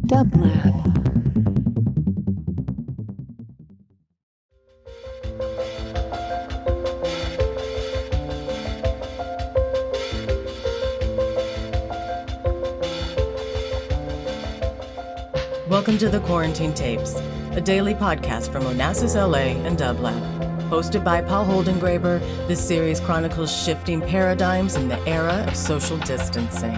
Dublab. Welcome to the Quarantine Tapes, a daily podcast from Onassis, LA and dublab. Hosted by Paul Holdengräber, this series chronicles shifting paradigms in the era of social distancing.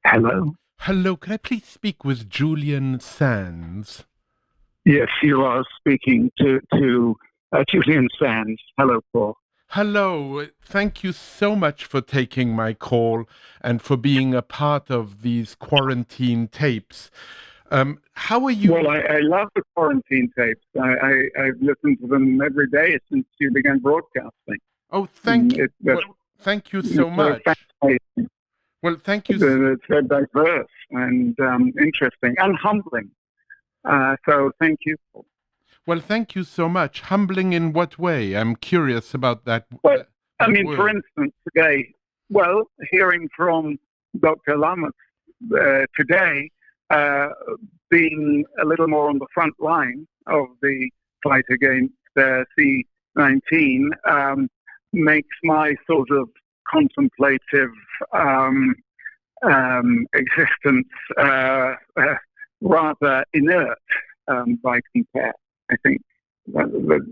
Hello. Hello, can I please speak with Julian Sands? Yes, you are speaking to Julian Sands. Hello, Paul. Hello, thank you so much for taking my call and for being a part of these quarantine tapes. How are you? Well, I love the quarantine tapes. I've listened to them every day since you began broadcasting. Oh, thank you. Thank you so much. Well, thank you. It's very diverse and interesting and humbling. So thank you. Well, thank you so much. Humbling in what way? I'm curious about that. Well, for instance, today, hearing from Dr. Lamas today, being a little more on the front line of the fight against C-19, makes my sort of contemplative existence rather inert by compare. I think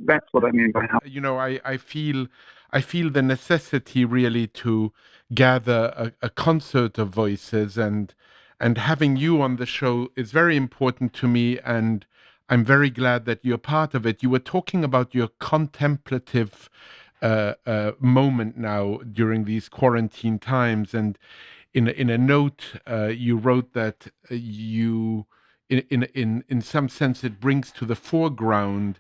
that's what I mean by how. You know, I feel the necessity really to gather a concert of voices, and having you on the show is very important to me, and I'm very glad that you're part of it. You were talking about your contemplative moment now during these quarantine times, and in a note you wrote that you in some sense it brings to the foreground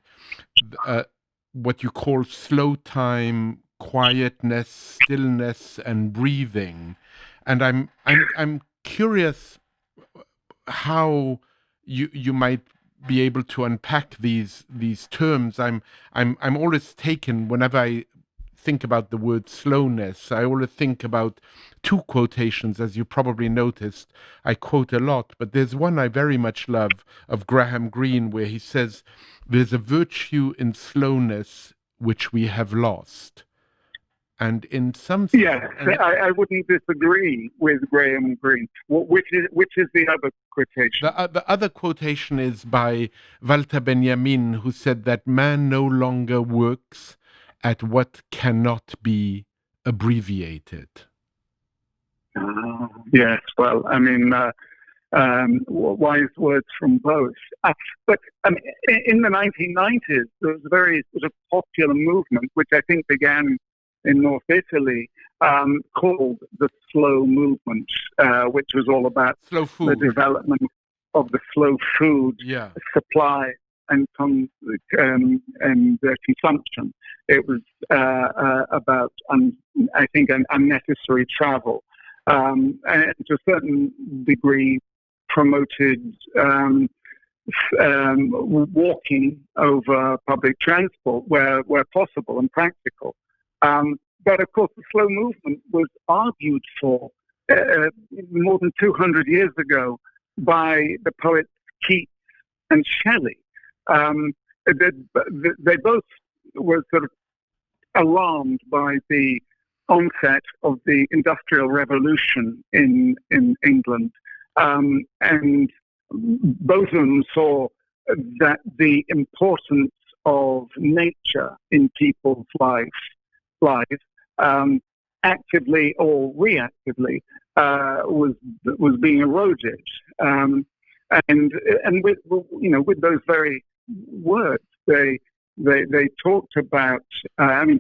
what you call slow time, quietness, stillness, and breathing. And I'm curious how you might be able to unpack these terms. I'm always taken whenever I think about the word slowness. I always think about two quotations, as you probably noticed. I quote a lot, but there's one I very much love of Graham Greene, where he says, "There's a virtue in slowness which we have lost." And in some sense, yes, I wouldn't disagree with Graham Greene. Which is the other quotation? The other quotation is by Walter Benjamin, who said that man no longer works at what cannot be abbreviated. Yes, well, I mean, wise words from both. But in the 1990s, there was a very sort of popular movement, which I think began in North Italy, called the slow movement, which was all about slow food, the development of the slow food supply and consumption. It was about, I think, an unnecessary travel, and to a certain degree promoted walking over public transport where possible and practical. But of course, the slow movement was argued for more than 200 years ago by the poets Keats and Shelley. They both were sort of alarmed by the onset of the Industrial Revolution in England, and both of them saw that the importance of nature in people's lives, actively or reactively, was being eroded, and with those very words, they talked about.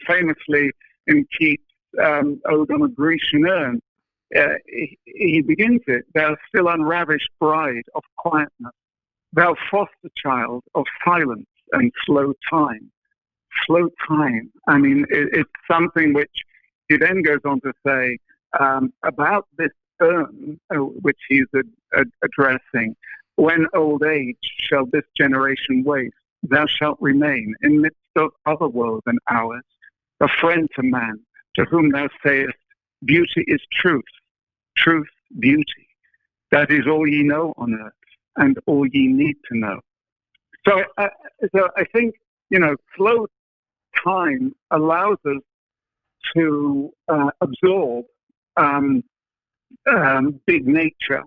Famously in Keats' Ode on a Grecian Urn, he begins it: "Thou still unravished bride of quietness, thou foster child of silence and slow time." Slow time. I mean, it's something which he then goes on to say about this urn, which he's addressing, when old age shall this generation waste, thou shalt remain in midst of other world than ours, a friend to man, to whom thou sayest, beauty is truth, truth, beauty. That is all ye know on earth, and all ye need to know. So I think, slow time allows us to absorb big nature,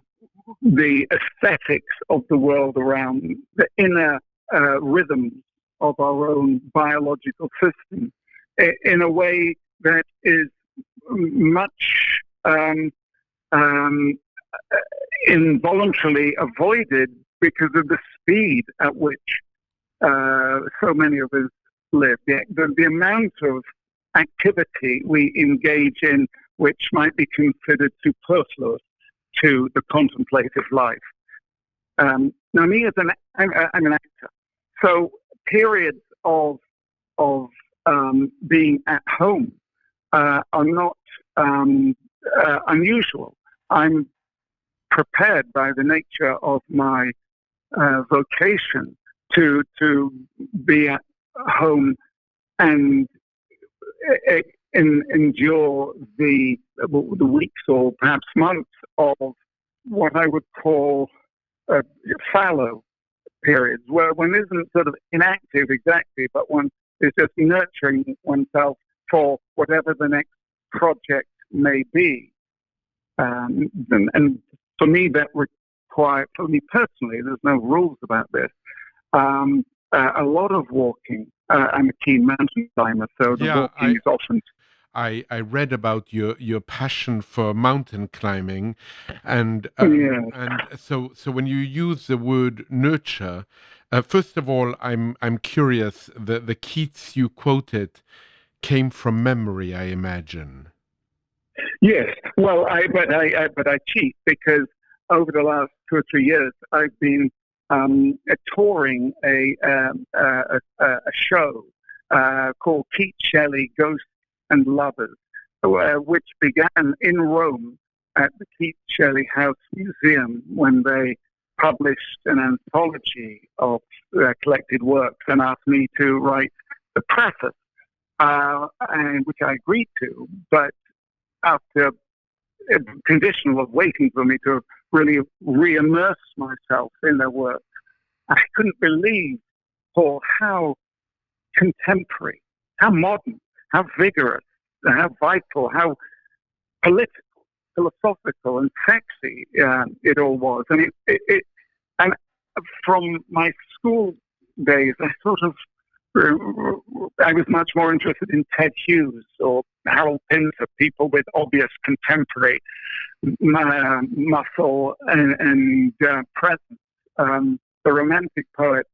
the aesthetics of the world around, the inner rhythms of our own biological system, in a way that is much involuntarily avoided because of the speed at which so many of us live. The amount of activity we engage in which might be considered superfluous to the contemplative life. Now, me as I'm an actor, so periods of being at home are not unusual. I'm prepared by the nature of my vocation to be at home and endure the weeks or perhaps months of what I would call fallow periods, where one isn't sort of inactive exactly, but one is just nurturing oneself for whatever the next project may be. And for me, that requires, for me personally, there's no rules about this. A lot of walking. I'm a keen mountain climber, so the walking is often. I read about your passion for mountain climbing, and so when you use the word nurture, first of all, I'm curious. The Keats you quoted came from memory, I imagine. Yes, well, but I cheat because over the last 2 or 3 years I've been touring a show called Keats Shelley Ghosts and Lovers, which began in Rome at the Keats Shelley House Museum when they published an anthology of collected works and asked me to write the preface, and which I agreed to, but after a conditional of waiting for me to really re-immerse myself in their work, I couldn't believe, Paul, how contemporary, how modern, how vigorous, how vital, how political, philosophical, and sexy it all was. And and from my school days, I was much more interested in Ted Hughes or Harold Pinter, people with obvious contemporary muscle and presence. The romantic poet,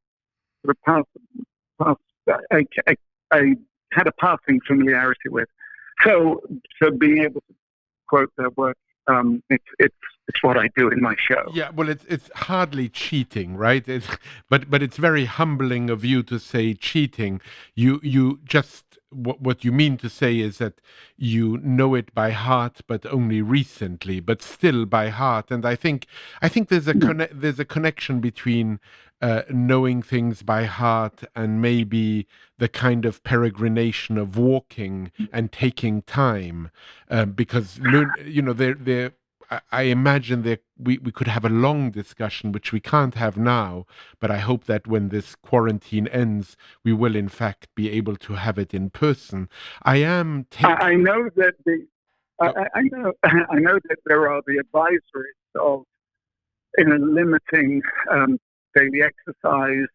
I had a passing familiarity with. So being able to quote their work, it's what I do in my show. Yeah, well, it's hardly cheating, right? But it's very humbling of you to say cheating. You just what you mean to say is that you know it by heart, but only recently, but still by heart. And I think there's a connection between knowing things by heart and maybe the kind of peregrination of walking and taking time, because I imagine we could have a long discussion, which we can't have now, but I hope that when this quarantine ends, we will in fact be able to have it in person. I know that I know that there are the advisories of limiting daily exercise,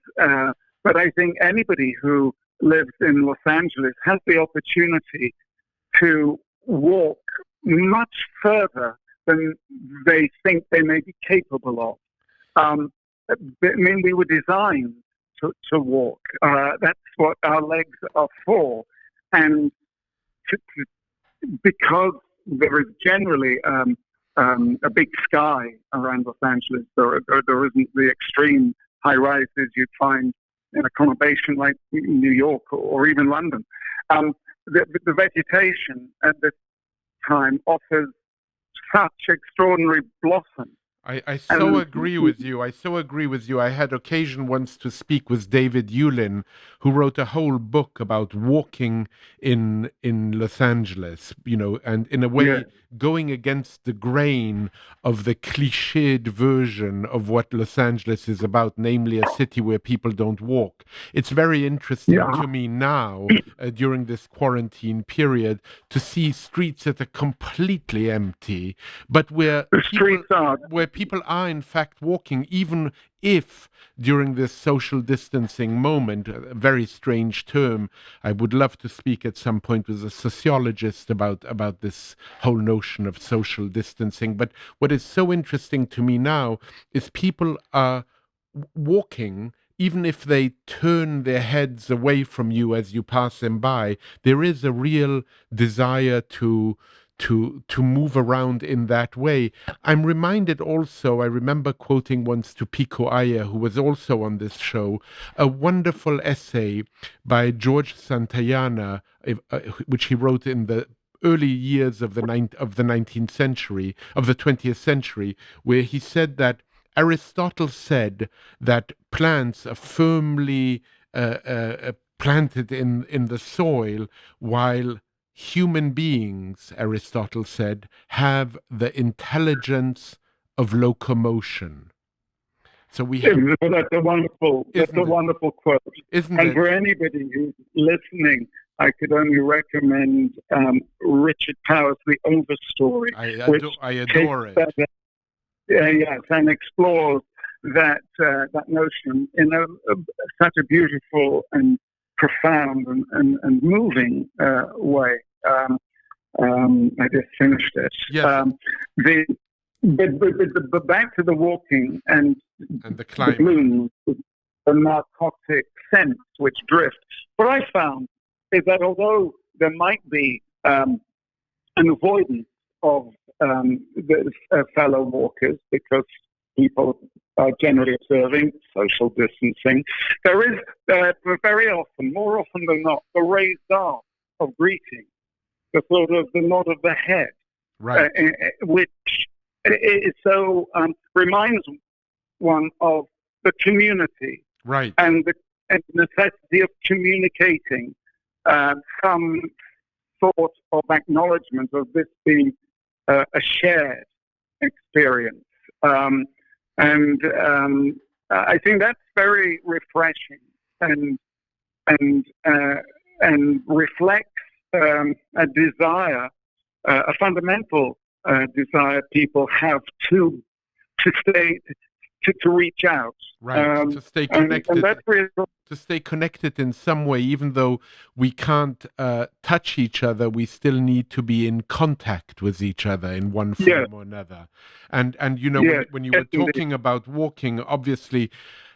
but I think anybody who lives in Los Angeles has the opportunity to walk much further than they think they may be capable of. I mean, we were designed to walk. That's what our legs are for. And because there is generally a big sky around Los Angeles, there isn't the extreme high rises you'd find in a conurbation like New York or even London. The vegetation at this time offers such extraordinary blossom I so agree with you. I had occasion once to speak with David Julian, who wrote a whole book about walking in Los Angeles, and in a Yeah, way going against the grain of the cliched version of what Los Angeles is about, namely a city where people don't walk. It's very interesting yeah. to me now, during this quarantine period, to see streets that are completely empty, but The streets are. where people are in fact walking, even if during this social distancing moment, a very strange term. I would love to speak at some point with a sociologist about this whole notion of social distancing. But what is so interesting to me now is people are walking. Even if they turn their heads away from you as you pass them by, there is a real desire to move around in that way. I'm reminded also, I remember quoting once to Pico Iyer, who was also on this show, a wonderful essay by George Santayana, which he wrote in the early years of the 19th century, of the 20th century, where he said that Aristotle said that plants are firmly planted in the soil, while human beings, Aristotle said, have the intelligence of locomotion. So we have, Well, that's a wonderful quote. isn't And it? for anybody who's listening, I could only recommend Richard Powers' The Overstory, I adore it. Yes, and explores that notion in such a beautiful and profound and moving way. I just finished it. Yes. But back to the walking and And the the climate. blues, the narcotic sense which drifts. What I found is that although there might be an avoidance of the fellow walkers because people are generally observing social distancing, there is very often, more often than not, the raised arm of greeting, the sort of the nod of the head, Right. which is so reminds one of the community Right. and the necessity of communicating some sort of acknowledgement of this being a shared experience. And I think that's very refreshing and reflects a desire, a fundamental desire people have to reach out. Right. To stay connected. And that's really To stay connected in some way, even though we can't touch each other, we still need to be in contact with each other in one form or another. And when you were talking about walking, obviously,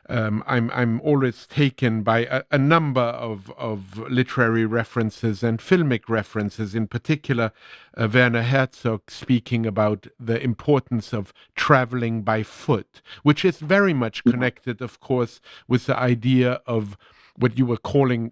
I'm always taken by a number of literary references and filmic references, in particular Werner Herzog speaking about the importance of traveling by foot, which is very much connected, of course, with the idea of what you were talking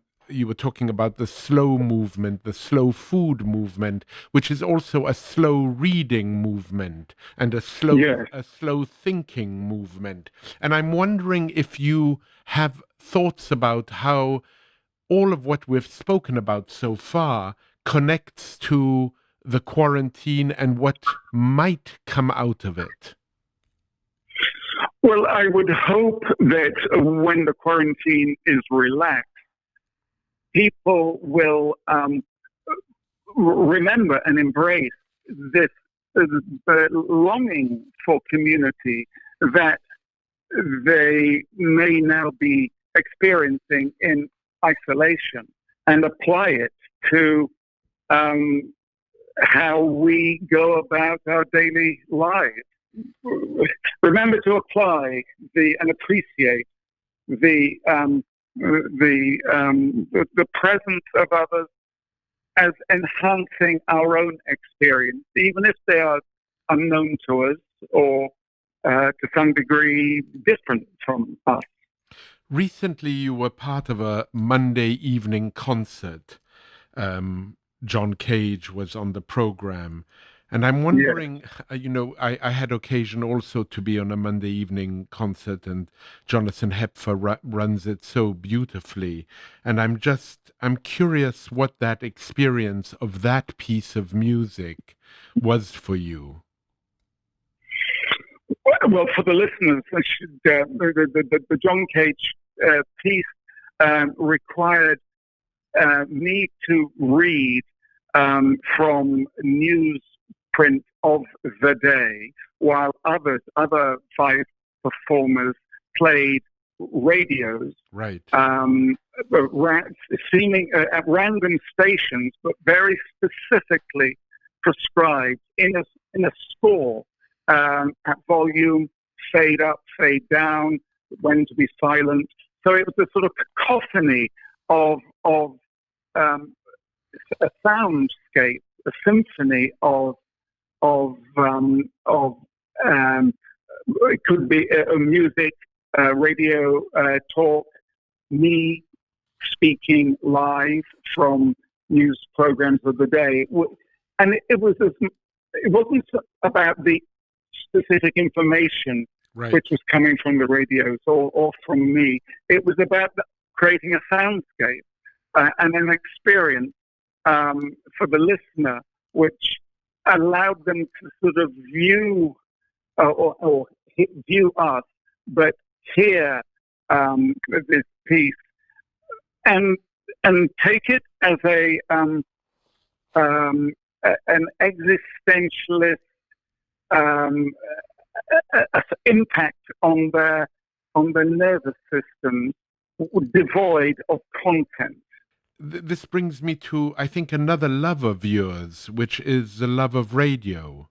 about, the slow movement, the slow food movement, which is also a slow reading movement and a slow thinking movement. And I'm wondering if you have thoughts about how all of what we've spoken about so far connects to the quarantine and what might come out of it. Well, I would hope that when the quarantine is relaxed, people will remember and embrace this longing for community that they may now be experiencing in isolation and apply it to how we go about our daily lives. Remember to apply and appreciate the presence of others as enhancing our own experience, even if they are unknown to us or to some degree different from us. Recently, you were part of a Monday evening concert. John Cage was on the program, And I'm wondering, I had occasion also to be on a Monday evening concert, and Jonathan Hepfer runs it so beautifully. And I'm curious what that experience of that piece of music was for you. Well, for the listeners, I should, the John Cage piece required me to read from newsprint of the day, while other 5 performers played radios, right? Seeming at random stations, but very specifically prescribed in a score. At volume, fade up, fade down, when to be silent. So it was a sort of cacophony of a soundscape, a symphony of it could be music, radio talk, me speaking live from news programs of the day, and it wasn't about the specific information which was coming from the radios or from me. It was about creating a soundscape and an experience for the listener, which allowed them to sort of view view us, but hear this piece and take it as an existentialist impact on the nervous system, devoid of content. This brings me to, I think, another love of yours, which is the love of radio.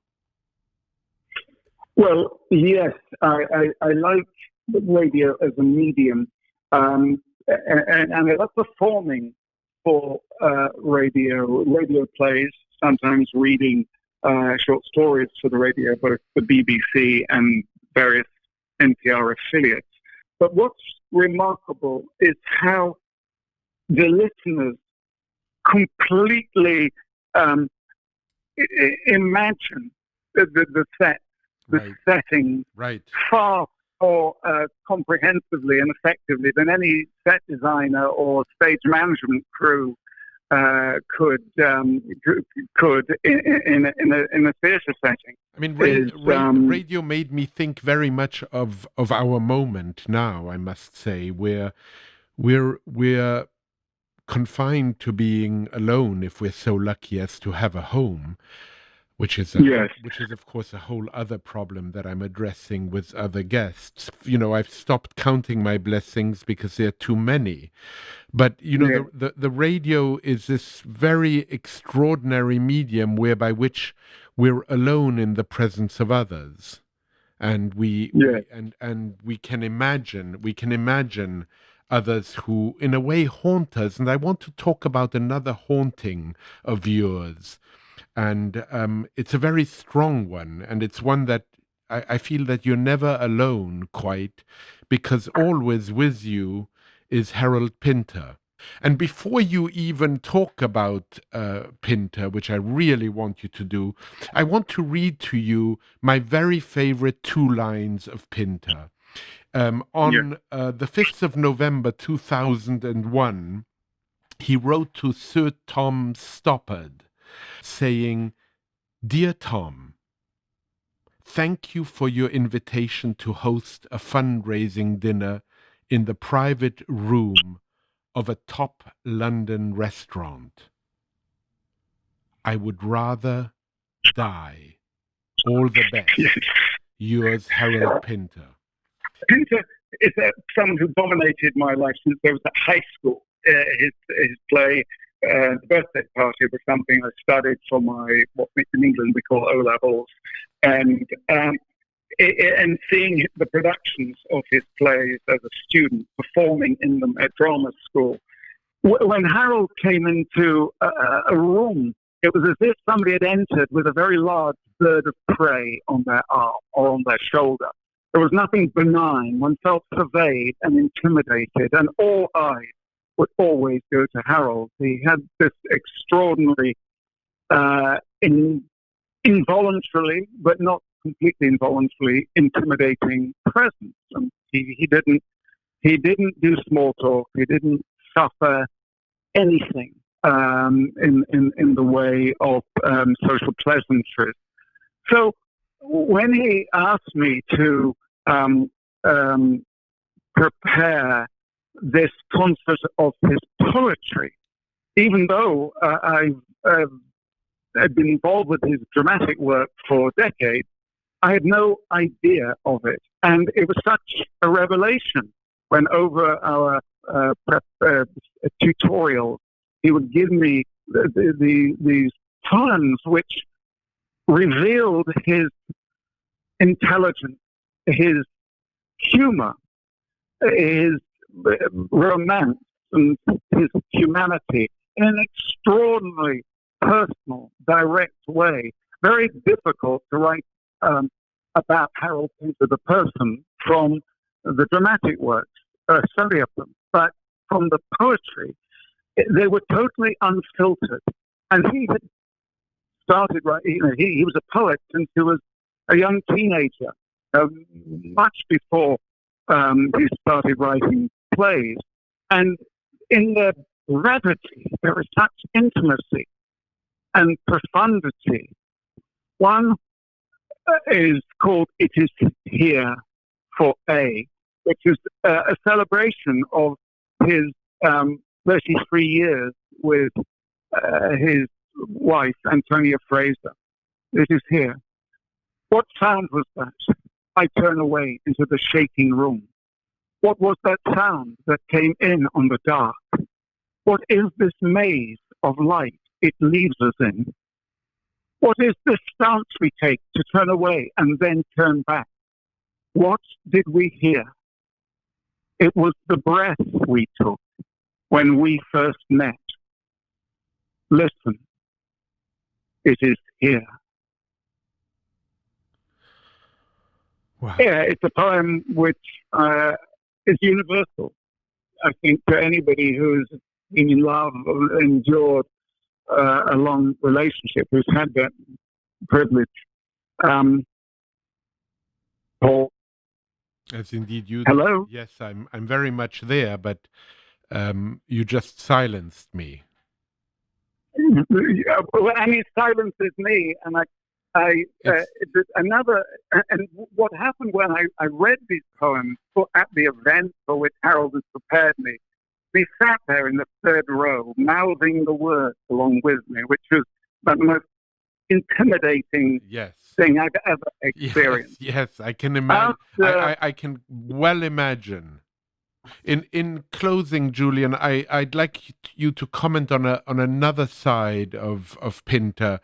Well, yes, I like radio as a medium, and I love performing for radio plays, sometimes reading short stories for the radio, both the BBC and various NPR affiliates. But what's remarkable is how the listeners completely imagine the settings far more comprehensively and effectively than any set designer or stage management crew could in a theatre setting. I mean, radio made me think very much of our moment now. I must say, where we're confined to being alone if we're so lucky as to have a home, which is of course a whole other problem that I'm addressing with other guests. I've stopped counting my blessings because there are too many. But the radio is this very extraordinary medium whereby which we're alone in the presence of others, and we can imagine others who in a way haunt us. And I want to talk about another haunting of yours, and it's a very strong one, and it's one that I feel that you're never alone quite, because always with you is Harold Pinter. And before you even talk about Pinter, which I really want you to do, I want to read to you my very favorite 2 lines of Pinter. On the 5th of November 2001, he wrote to Sir Tom Stoppard saying, "Dear Tom, thank you for your invitation to host a fundraising dinner in the private room of a top London restaurant. I would rather die. All the best. Yours, Harold Pinter." Pinter is someone who dominated my life since I was at high school. His play, The Birthday Party, was something I studied for what in England we call O-levels, and seeing the productions of his plays as a student, performing in them at drama school. When Harold came into a room, it was as if somebody had entered with a very large bird of prey on their arm or on their shoulder. There was nothing benign. One felt surveyed and intimidated, and all eyes would always go to Harold. He had this extraordinary involuntarily, but not completely involuntarily, intimidating presence. And he didn't do small talk. He didn't suffer anything in the way of social pleasantries. So when he asked me to prepare this concert of his poetry, even though I've been involved with his dramatic work for decades, I had no idea of it. And it was such a revelation when over our tutorial, he would give me these poems which revealed his intelligence, his humor, his romance, and his humanity in an extraordinarily personal, direct way. Very difficult to write about Harold Pinter, the person, from the dramatic works, some of them, but from the poetry, they were totally unfiltered. And he had started writing, he was a poet since he was a young teenager, much before he started writing plays. And in their brevity, there is such intimacy and profundity. One is called It Is Here for A, which is a celebration of his 33 years with his wife, Antonia Fraser. It is here. What sound was that? I turn away into the shaking room. What was that sound that came in on the dark? What is this maze of light it leaves us in? What is this stance we take to turn away and then turn back? What did we hear? It was the breath we took when we first met. Listen, it is here. Wow. Yeah, it's a poem which is universal. I think to anybody who's been in love or endured a long relationship, who's had that privilege. Paul? As indeed you. Hello? Yes, I'm very much there, but you just silenced me. Well, I mean, silence is me, and and what happened when I read these poems at the event for which Harold has prepared me, we sat there in the third row, mouthing the words along with me, which was the most intimidating thing I've ever experienced. Yes, I can imagine. I can well imagine. In closing, Julian, I'd like you to comment on another side of Pinter,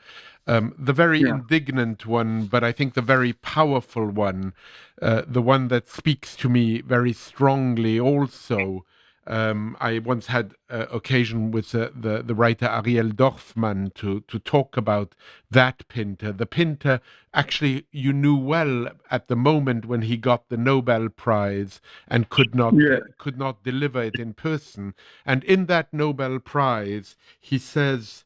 the very indignant one, but I think the very powerful one, the one that speaks to me very strongly also. I once had occasion with the writer Ariel Dorfman to talk about that Pinter. The Pinter actually you knew well at the moment when he got the Nobel Prize and could not deliver it in person. And in that Nobel Prize, he says,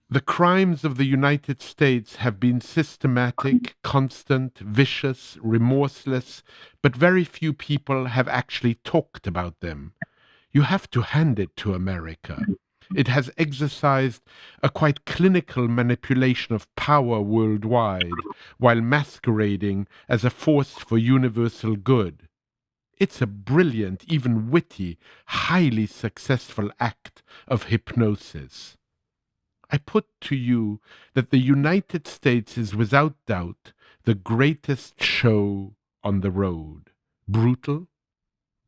"The crimes of the United States have been systematic, constant, vicious, remorseless, but very few people have actually talked about them. You have to hand it to America. It has exercised a quite clinical manipulation of power worldwide, while masquerading as a force for universal good. It's a brilliant, even witty, highly successful act of hypnosis. I put to you that the United States is without doubt the greatest show on the road. Brutal,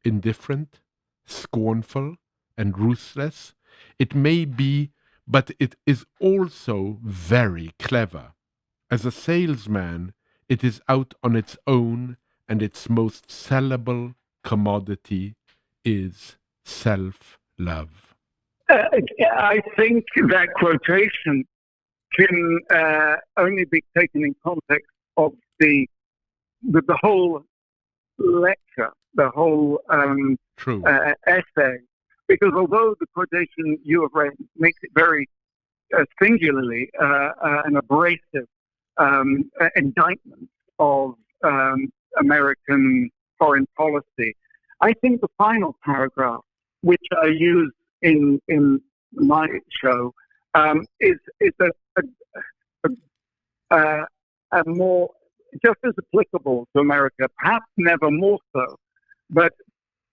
indifferent, scornful, and ruthless. It may be, but it is also very clever. As a salesman, it is out on its own, and its most sellable commodity is self-love." I think that quotation can only be taken in context of the whole lecture, the whole essay, because although the quotation you have read makes it very singularly an abrasive indictment of American foreign policy. I think the final paragraph, which I use in my show, is a more just as applicable to America, perhaps never more so, but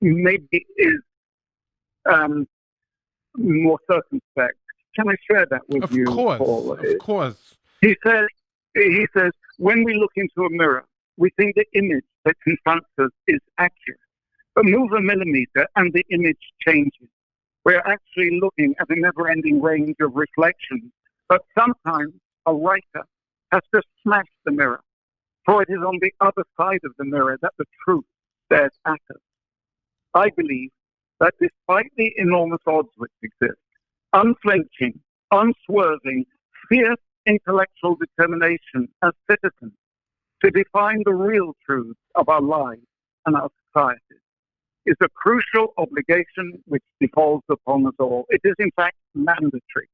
maybe is more circumspect. Can I share that with you, Paul? Of course. He says, when we look into a mirror, we think the image that confronts us is accurate. But move a millimeter and the image changes. We're actually looking at a never-ending range of reflections. But sometimes a writer has to smash the mirror, for it is on the other side of the mirror that the truth stares at us. I believe that despite the enormous odds which exist, unflinching, unswerving, fierce intellectual determination as citizens to define the real truths of our lives and our societies is a crucial obligation which defaults upon us all. It is in fact mandatory.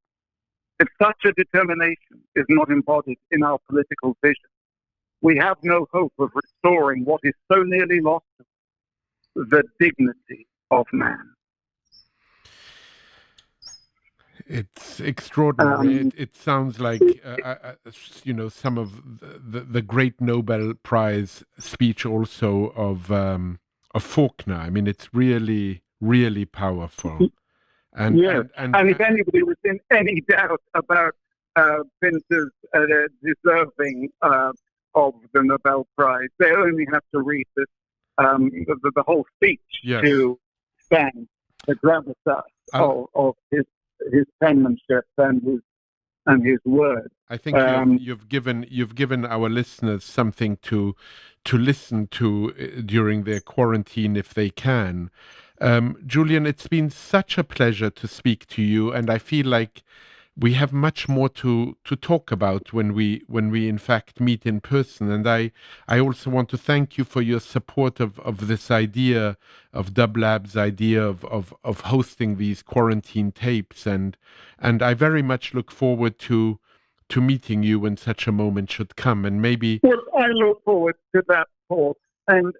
If such a determination is not embodied in our political vision, we have no hope of restoring what is so nearly lost, the dignity of man. It's extraordinary. It sounds like some of the great Nobel Prize speech also of Faulkner. I mean, it's really, really powerful. And if anybody was in any doubt about Pinter's deserving of the Nobel Prize, they only have to read this, the whole speech to stand the gravitas of his penmanship and his word. I think you've given our listeners something to listen to during their quarantine if they can. Julian, it's been such a pleasure to speak to you, and I feel like we have much more to talk about when we in fact meet in person. And I also want to thank you for your support of this idea of dublab's idea of hosting these quarantine tapes, and I very much look forward to meeting you when such a moment should come. And maybe I look forward to that, Paul, and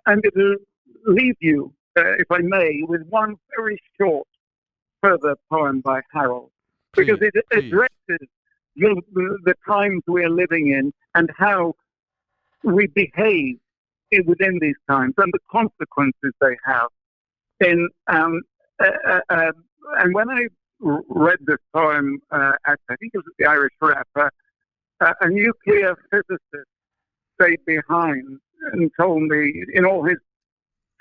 I'm going to leave you, if I may, with one very short further poem by Harold. Because it addresses the times we are living in and how we behave within these times and the consequences they have. And when I read this poem at, I think it was the Irish Rapper, a nuclear physicist stayed behind and told me in all his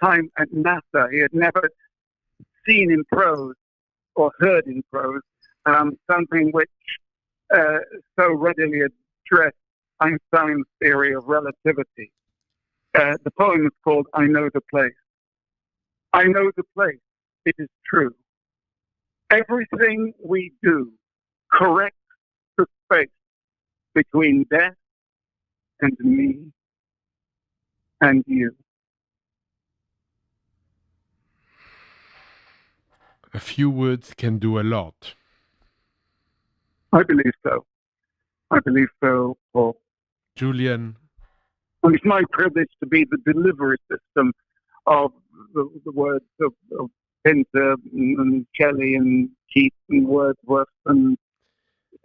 time at NASA, he had never seen in prose or heard in prose something which so readily addressed Einstein's theory of relativity. The poem is called I Know the Place. I know the place. It is true. Everything we do corrects the space between death and me and you. A few words can do a lot. I believe so. I believe so, Paul. Julian. And it's my privilege to be the delivery system of the words of Pinter and Shelley and Keats and Wordsworth and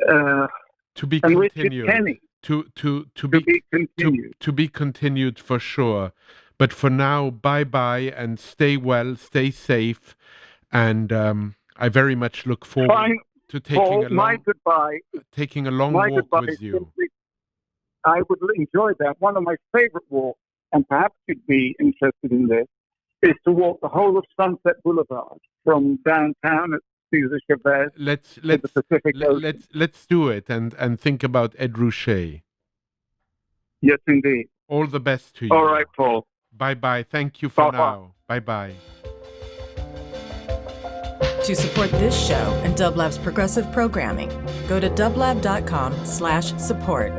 to be and continued. Richard Kenny. To be continued for sure. But for now, bye-bye and stay well, stay safe. And I very much look forward to taking a long walk with you. I would enjoy that. One of my favorite walks, and perhaps you'd be interested in this, is to walk the whole of Sunset Boulevard from downtown at Cesar Chavez to the Pacific Ocean. Let's do it and think about Ed Ruscha. Yes, indeed. All the best to you. All right, Paul. Bye-bye. Thank you for now. Bye-bye. To support this show and Dublab's progressive programming, go to dublab.com/support.